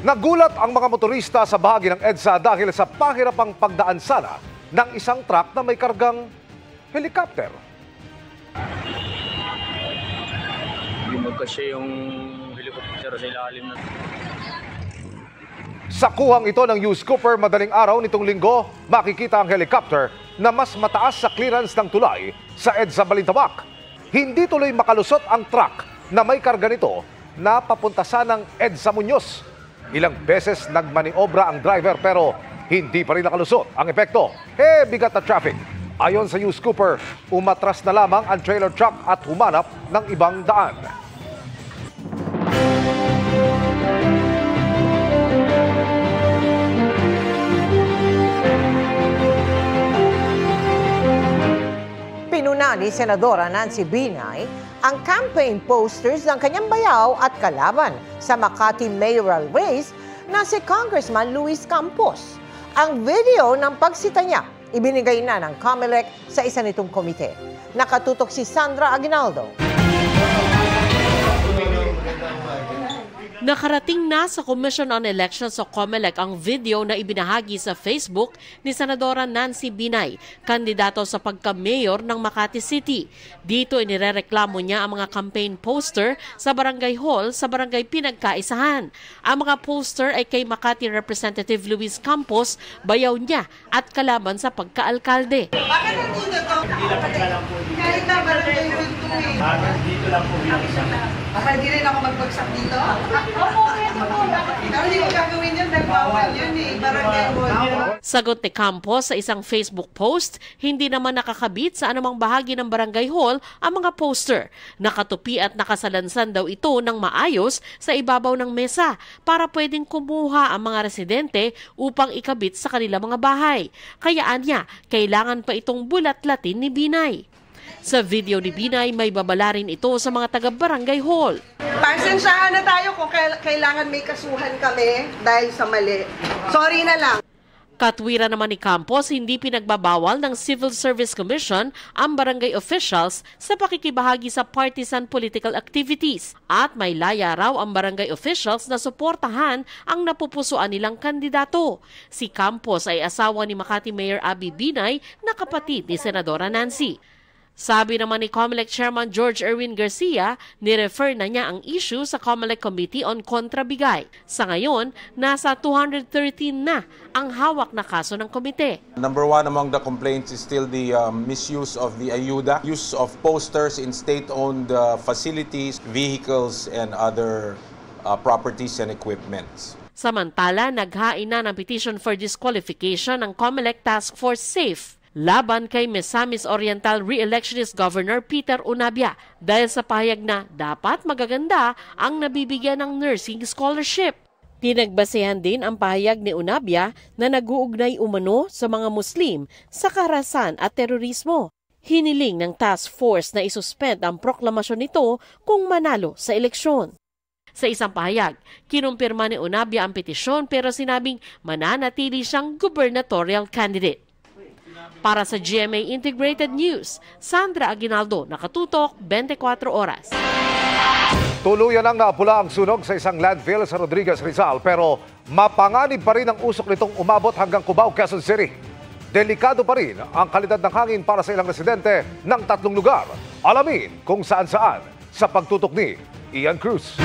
Nagulat ang mga motorista sa bahagi ng EDSA dahil sa pahirapang pagdaan sana ng isang truck na may kargang helicopter. Hindi magkasya yung helicopter sa ilalim na. Sa kuhang ito ng News Cooper madaling araw nitong linggo, makikita ang helicopter na mas mataas sa clearance ng tulay sa EDSA Balintawak. Hindi tuloy makalusot ang truck na may karga nito na papunta sanang EDSA Muñoz. Ilang beses nagmaniobra ang driver pero hindi pa rin nakalusot. Ang epekto, bigat na traffic. Ayon sa News Cooper, umatras na lamang ang trailer truck at humanap ng ibang daan. Pinuna ni Senadora Nancy Binay ang campaign posters ng kanyang bayaw at kalaban sa Makati mayoral race na si Congressman Luis Campos. Ang video ng pagsita niya ibinigay na ng COMELEC sa isa nitong komite. Nakatutok si Sandra Aguinaldo. Nakarating na sa Commission on Elections o COMELEC ang video na ibinahagi sa Facebook ni Senadora Nancy Binay, kandidato sa pagka-mayor ng Makati City. Dito inirereklamo niya ang mga campaign poster sa barangay hall sa barangay Pinagkaisahan. Ang mga poster ay kay Makati Representative Luis Campos, bayaw niya at kalaban sa pagka-alkalde. Bakit nandito to? Kahit na barangay hall to eh. Dito lang po bilang isa. Hindi rin ako magbagsak dito? Hindi ko gagawin yun, nagbawal yun eh. Barangay hall. Sagot ni Campos sa isang Facebook post, hindi naman nakakabit sa anumang bahagi ng barangay hall ang mga poster. Nakatupi at nakasalansan daw ito ng maayos sa ibabaw ng mesa para pwedeng kumuha ang mga residente upang ikabit sa kanilang mga bahay. Kaya anya, kailangan pa itong bulat-latin ni Binay. Sa video ni Binay, may babala rin ito sa mga taga-barangay hall. Pasensyahan na tayo kung kailangan may kasuhan kami dahil sa mali. Sorry na lang. Katwiran naman ni Campos, hindi pinagbabawal ng Civil Service Commission ang barangay officials sa pakikibahagi sa partisan political activities at may laya raw ang barangay officials na suportahan ang napupusuan nilang kandidato. Si Campos ay asawa ni Makati Mayor Abby Binay na kapatid ni Senadora Nancy. Sabi naman ni COMELEC Chairman George Erwin Garcia, nirefer na niya ang issue sa COMELEC Committee on Kontrabigay. Sa ngayon, nasa 213 na ang hawak na kaso ng komite. Number one among the complaints is still the misuse of the ayuda, use of posters in state-owned facilities, vehicles, and other properties and equipments. Samantala, naghain na ng petition for disqualification ng COMELEC Task Force SAFE laban kay Misamis Oriental Re-electionist Governor Peter Unabia dahil sa pahayag na dapat magaganda ang nabibigyan ng nursing scholarship. Pinagbasehan din ang pahayag ni Unabia na nag-uugnay umano sa mga Muslim sa karahasan at terorismo. Hiniling ng task force na isuspend ang proklamasyon nito kung manalo sa eleksyon. Sa isang pahayag, kinumpirma ni Unabia ang petisyon pero sinabing mananatili siyang gubernatorial candidate. Para sa GMA Integrated News, Sandra Aguinaldo, nakatutok 24 oras. Tuluyan ang naapula ang sunog sa isang landfill sa Rodriguez, Rizal pero mapanganib pa rin ang usok nitong umabot hanggang Cubao, Quezon City. Delikado pa rin ang kalidad ng hangin para sa ilang residente ng 3 lugar. Alamin kung saan-saan sa pagtutok ni Ian Cruz.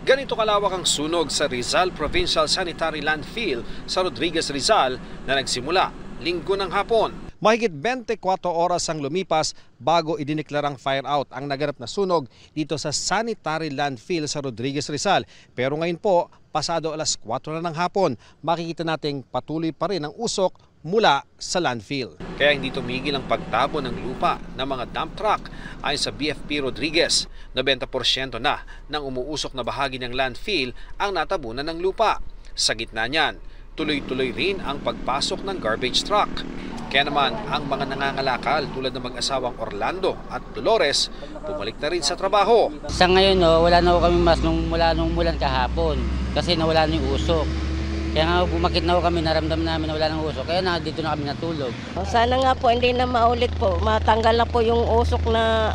Ganito kalawak ang sunog sa Rizal Provincial Sanitary Landfill sa Rodriguez, Rizal na nagsimula Linggo ng hapon. Mahigit 24 oras ang lumipas bago idineklarang fire out ang naganap na sunog dito sa sanitary landfill sa Rodriguez, Rizal. Pero ngayon po, pasado alas 4 na ng hapon, makikita nating patuloy pa rin ang usok mula sa landfill. Kaya hindi tumigil ang pagtabo ng lupa ng mga dump truck ayon sa BFP Rodriguez. 90% na ng umuusok na bahagi ng landfill ang natabunan ng lupa. Sa gitna niyan, tuloy-tuloy rin ang pagpasok ng garbage truck. Kaya naman ang mga nangangalakal tulad ng mag-asawang Orlando at Dolores bumalik na rin sa trabaho. Sa ngayon wala na kami mas mula nung mulan kahapon kasi nawala na yung usok. Kaya nga bumakit na kami, naramdaman namin na wala ng usok. Kaya dito na kami natulog. Sana nga po hindi na maulit po. Matanggal na po yung usok na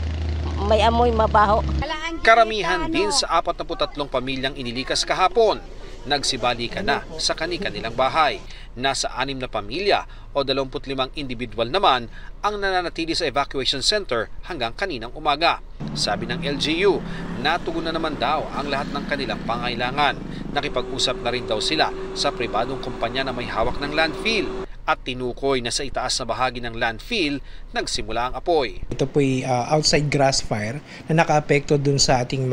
may amoy mabaho. Kailangan Karamihan din sa 43 pamilyang inilikas kahapon. Nagsibalikan na sa kani-kanilang bahay. Nasa 6 na pamilya o 25 individual naman ang nananatili sa evacuation center hanggang kaninang umaga. Sabi ng LGU, natugon na naman daw ang lahat ng kanilang pangailangan. Nakipag-usap na rin daw sila sa pribadong kumpanya na may hawak ng landfill. At tinukoy na sa itaas na bahagi ng landfill, nagsimula ang apoy. Ito po'y outside grass fire na naka-apekto dun sa ating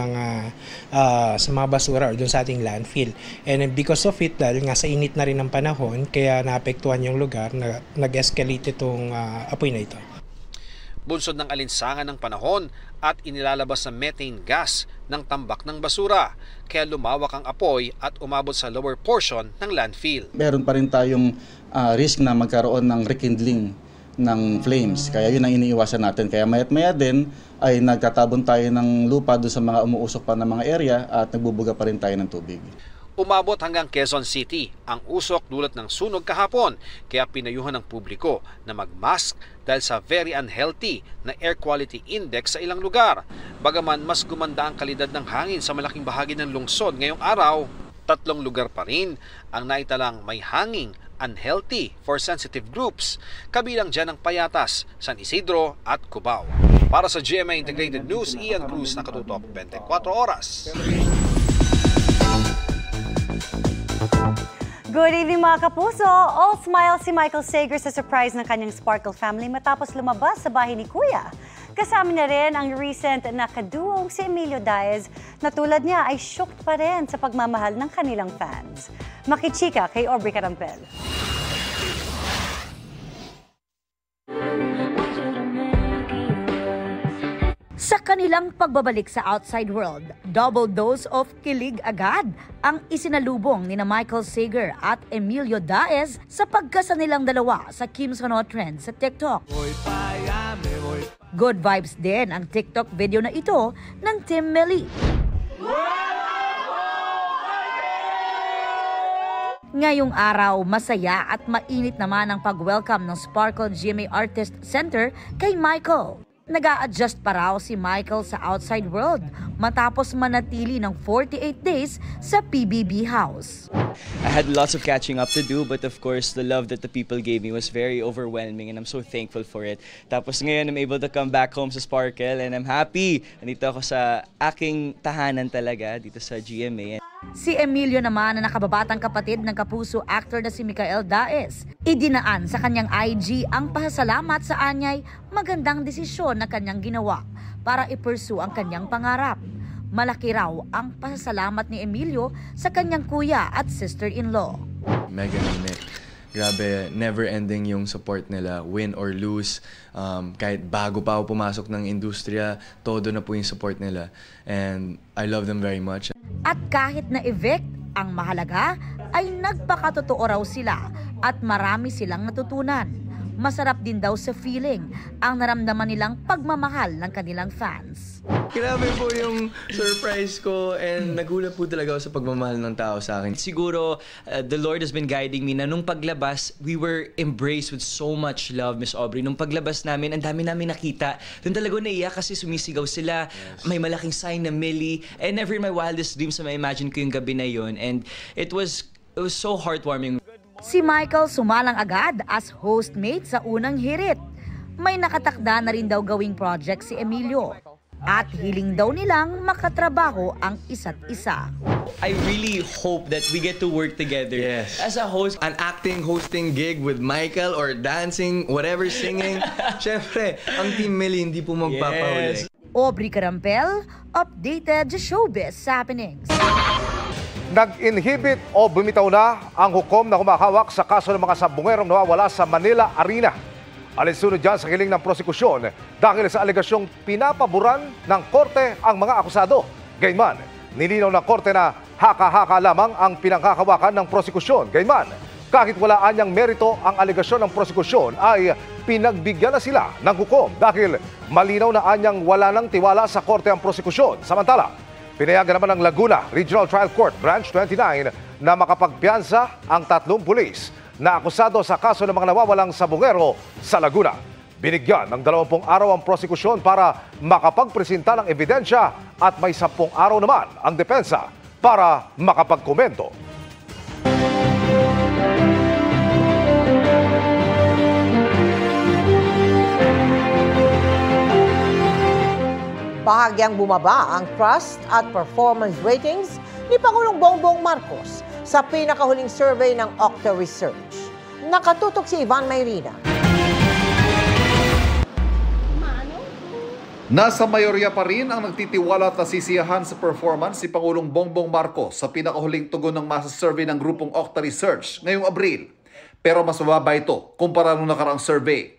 sa mga basura or dun sa ating landfill. And because of it, dahil nga sa init na rin ng panahon, kaya naapektuhan yung lugar, nag-escalate itong apoy na ito. Bunsod ng alinsangan ng panahon at inilalabas na methane gas ng tambak ng basura. Kaya lumawak ang apoy at umabot sa lower portion ng landfill. Meron pa rin tayong risk na magkaroon ng rekindling ng flames. Kaya yun ang iniiwasan natin. Kaya mayat-maya din ay nagtatabon tayo ng lupa doon sa mga umuusok pa ng mga area at nagbubuga pa rin tayo ng tubig. Umabot hanggang Quezon City ang usok dulot ng sunog kahapon, kaya pinayuhan ng publiko na mag-mask dahil sa very unhealthy na air quality index sa ilang lugar. Bagaman mas gumanda ang kalidad ng hangin sa malaking bahagi ng lungsod ngayong araw, 3 lugar pa rin ang naitalang may hanging unhealthy for sensitive groups, kabilang dyan ang Payatas, San Isidro at Cubao. Para sa GMA Integrated News, Ian Cruz, nakatutok 24 oras. Good evening mga kapuso! All smile si Michael Sager sa surprise ng kanyang Sparkle family matapos lumabas sa bahay ni Kuya. Kasama na rin ang recent na kaduong si Emilio Daez na tulad niya ay shocked pa rin sa pagmamahal ng kanilang fans. Makichika kay Aubrey Carampel. Sa kanilang pagbabalik sa outside world, double dose of kilig agad ang isinalubong ni Michael Sager at Emilio Daez sa pagkasa nilang dalawa sa Kim Sono trend sa TikTok. Good vibes din ang TikTok video na ito ng Team Melly. Ngayong araw, masaya at mainit naman ang pag-welcome ng Sparkle GMA Artist Center kay Michael. Nag-a-adjust pa raw si Michael sa outside world matapos manatili ng 48 days sa PBB house. I had lots of catching up to do, but of course the love that the people gave me was very overwhelming and I'm so thankful for it. Tapos ngayon I'm able to come back home sa Sparkle and I'm happy. Nandito ako sa aking tahanan talaga dito sa GMA. Si Emilio naman na nakababatang kapatid ng kapuso actor na si Michael Daez. Idinaan sa kanyang IG ang pasasalamat sa anyay magandang desisyon na kanyang ginawa para i-pursue ang kanyang pangarap. Malaki raw ang pasasalamat ni Emilio sa kanyang kuya at sister-in-law. Megan and Nick, grabe, never-ending yung support nila, win or lose. Kahit bago pa ako pumasok ng industriya, todo na po yung support nila. And I love them very much. At kahit na-evict, ang mahalaga ay nagpakatotoo raw sila at marami silang natutunan. Masarap din daw sa feeling ang naramdaman nilang pagmamahal ng kanilang fans. Grabe po yung surprise ko and nagulat po talaga ako sa pagmamahal ng tao sa akin. Siguro, the Lord has been guiding me na nung paglabas, we were embraced with so much love, Miss Aubrey. Nung paglabas namin, ang dami namin nakita. Doon talaga naiyak kasi sumisigaw sila. Yes. May malaking sign na Millie. And never in my wildest dreams na ma-imagine ko yung gabi na yun. And it was so heartwarming. Si Michael sumalang agad as hostmate sa unang hirit. May nakatakda na rin daw gawing project si Emilio. At hiling daw nilang makatrabaho ang isa't isa. I really hope that we get to work together. Yes. As a host, an acting, hosting gig with Michael or dancing, whatever, singing. Siyempre, ang Team Melly hindi po magpapahuli. Yes. Aubrey Carampel, updated sa showbiz happenings. Nag-inhibit o bumitaw na ang hukom na humakawak sa kaso ng mga sabungerong nawawala sa Manila Arena. Alinsunod dyan sa hiling ng prosekusyon dahil sa alegasyong pinapaboran ng korte ang mga akusado. Gayman, nilinaw ng korte na haka-haka lamang ang pinangkakawakan ng prosekusyon. Gayman, kahit wala anyang merito ang alegasyon ng prosekusyon ay pinagbigyan na sila ng hukom dahil malinaw na anyang wala ng tiwala sa korte ang prosekusyon. Samantala, pinayagan naman ng Laguna Regional Trial Court Branch 29 na makapagpiyansa ang 3 pulis na akusado sa kaso ng mga nawawalang sabungero sa Laguna. Binigyan ng 20 araw ang prosekusyon para makapagpresenta ng ebidensya at may 10 araw naman ang depensa para makapagkomento. Bahagyang bumaba ang trust at performance ratings ni Pangulong Bongbong Marcos sa pinakahuling survey ng Okta Research. Nakatutok si Ivan Mayrina. Nasa mayorya pa rin ang nagtitiwala at nasisiyahan sa performance si Pangulong Bongbong Marcos sa pinakahuling tugon ng masa survey ng grupong Okta Research ngayong Abril. Pero mas mababa ito kumpara nung nakaraang survey.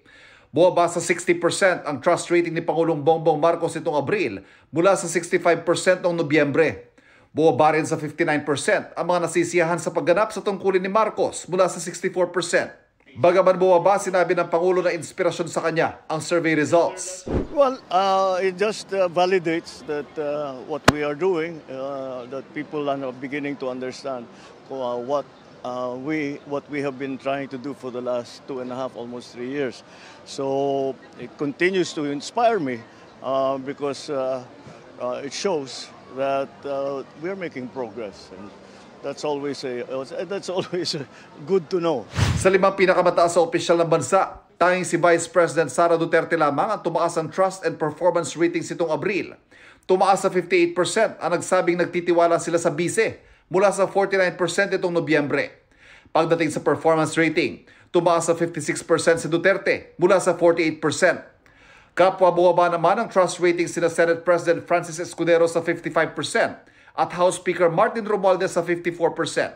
Bumaba sa 60% ang trust rating ni Pangulong Bongbong Marcos itong Abril mula sa 65% noong Nobyembre. Bumaba rin sa 59% ang mga nasisiyahan sa pagganap sa tungkulin ni Marcos mula sa 64%. Bagaman bumaba, sinabi ng Pangulo na inspirasyon sa kanya ang survey results. Well, it just validates that what we are doing, that people are beginning to understand what we have been trying to do for the last 2.5, almost 3 years. So it continues to inspire me because it shows that we are making progress, and that's always good to know. Sa 5 pinakamataas sa opisyal ng bansa, tanging si Vice President Sara Duterte lamang ang tumaas ang trust and performance ratings itong Abril. Tumaas sa 58% ang nagsabing nagtitiwala sila sa bise mula sa 49% itong Nobyembre. Pagdating sa performance rating, tumaas sa 56% si Duterte mula sa 48%. Kapwa bumaba naman ang trust rating sina Senate President Francis Escudero sa 55% at House Speaker Martin Romualdez sa 54%.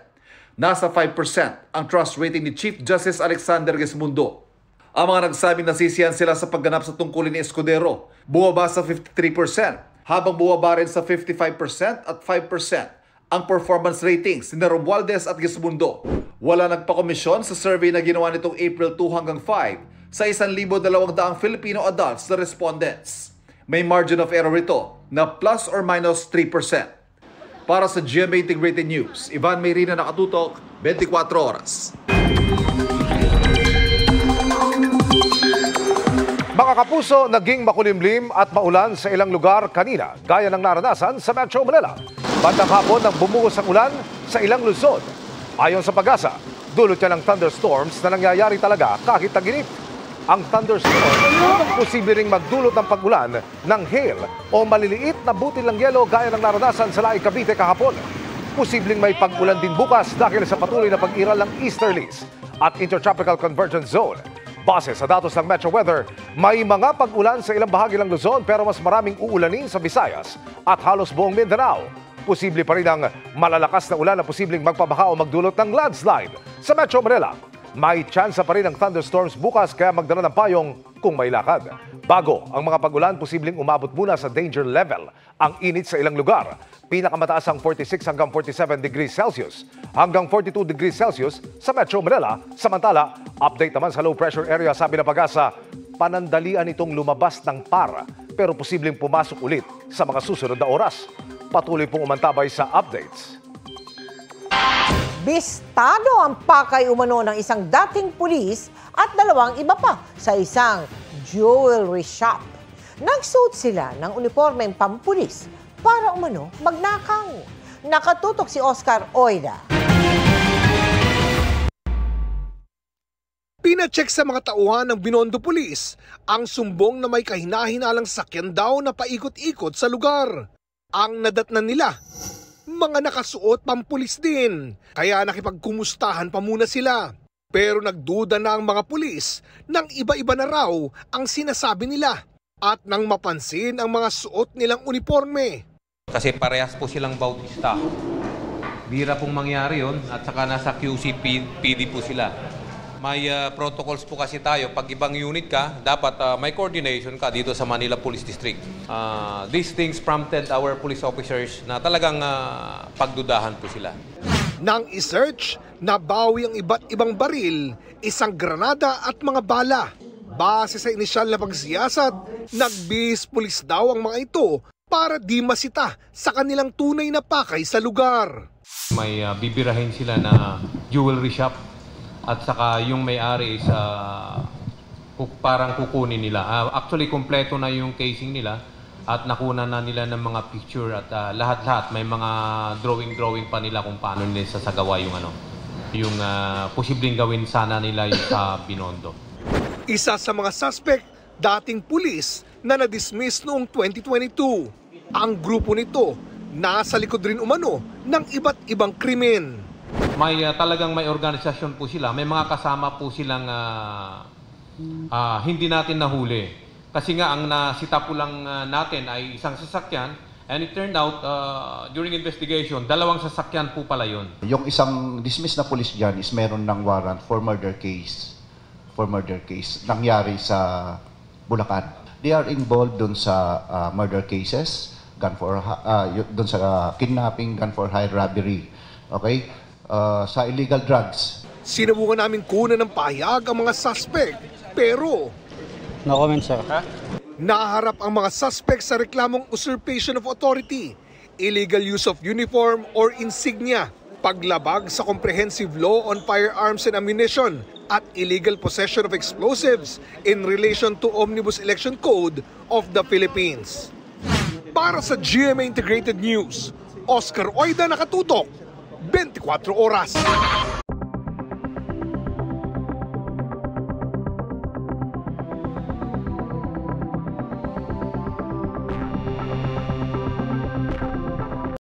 Nasa 5% ang trust rating ni Chief Justice Alexander Gesmundo. Ang mga nagsabing nasisiyan sila sa pagganap sa tungkulin ni Escudero, bumaba sa 53%, habang bumaba rin sa 55% at 5% ang performance ratings ni Romualdez at Gesmundo. Wala nagpakomisyon sa survey na ginawa nitong April 2 hanggang 5 sa 1,200 Filipino adults na respondents. May margin of error ito na plus or minus 3%. Para sa GMA Integrated News, Ivan Mayrina, nakatutok, 24 oras. Mga kapuso, naging makulimlim at maulan sa ilang lugar kanina, gaya ng naranasan sa Metro Manila. Bandang hapon nang bumuhos ang ulan sa ilang lungsod. Ayon sa Pag-asa, dulot yan ng thunderstorms na nangyayari talaga kahit taginip. Ang thunderstorm, posible ring magdulot ng pag-ulan ng hail o maliliit na butil ng yelo gaya ng naranasan sa Lae, Cavite kahapon. Posibleng may pag-ulan din bukas dahil sa patuloy na pag-iral ng easterlies at intertropical convergence zone. Base sa datos ng Metro Weather, may mga pag-ulan sa ilang bahagi ng Luzon pero mas maraming uulanin sa Visayas at halos buong Mindanao. Posible pa rin ang malalakas na ulan na posibleng magpabaha o magdulot ng landslide sa Metro Manila. May tsansa pa rin ng thunderstorms bukas kaya magdala ng payong kung may lakad. Bago ang mga pag-ulan, posibleng umabot muna sa danger level ang init sa ilang lugar. Pinakamataas ang 46 hanggang 47 degrees Celsius hanggang 42 degrees Celsius sa Metro Manila. Samantala, update naman sa low pressure area, sabi ng Pag-asa, panandalian itong lumabas ng para pero posibleng pumasok ulit sa mga susunod na oras. Patuloy pong umantabay sa updates. Bistado ang pakay umano ng isang dating pulis at 2 iba pa sa isang jewelry shop. Nagsuot sila ng uniformeng pampulis para umano magnakaw. Nakatutok si Oscar Oida. Pinacheck sa mga tauhan ng Binondo Police ang sumbong na may kahina-hinalang sakyan daw na paikot-ikot sa lugar. Ang nadatnan nila, mga nakasuot pampulis din, kaya nakipagkumustahan pa muna sila. Pero nagduda na ang mga pulis nang iba-iba na raw ang sinasabi nila at nang mapansin ang mga suot nilang uniforme. Kasi parehas po silang bautista. Bira pong mangyari yon at saka nasa QC PD po sila. May protocols po kasi tayo. Pag ibang unit ka, dapat may coordination ka dito sa Manila Police District. These things prompted our police officers na talagang pagdudahan po sila. Nang i-search, nabawi ang iba't ibang baril, isang granada at mga bala. Base sa inisyal na pagsiyasat, nagbihis pulis daw ang mga ito para di masita sa kanilang tunay na pakay sa lugar. May bibirahin sila na jewelry shop. At saka yung may-ari sa parang kukunin nila. Actually, kompleto na yung casing nila. at nakuna na nila ng mga picture at lahat-lahat may mga drawing pa nila kung paano nila sasagawa yung posibleng gawin sana nila yung sa Binondo. Isa sa mga suspect, dating pulis na na-dismiss noong 2022. Ang grupo nito nasa likod rin umano ng iba't ibang krimen. Talagang may organisasyon po sila, may mga kasama po silang hindi natin nahuli. Kasi nga ang nasita po lang natin ay isang sasakyan, and it turned out during investigation, 2 sasakyan po pala yun. Yung isang dismissed na police dyan is meron ng warrant for murder case. Nangyari sa Bulacan. They are involved dun sa murder cases, dun sa kidnapping, gun for hire, robbery. Okay? Sa illegal drugs. Sinubukan namin kunan ng pahayag ang mga suspect, pero no comment, sir. Naharap ang mga suspect sa reklamong usurpation of authority, illegal use of uniform or insignia, paglabag sa Comprehensive Law on Firearms and Ammunition, at illegal possession of explosives in relation to Omnibus Election Code of the Philippines. Para sa GMA Integrated News, Oscar Oida, nakatutok, 24 oras.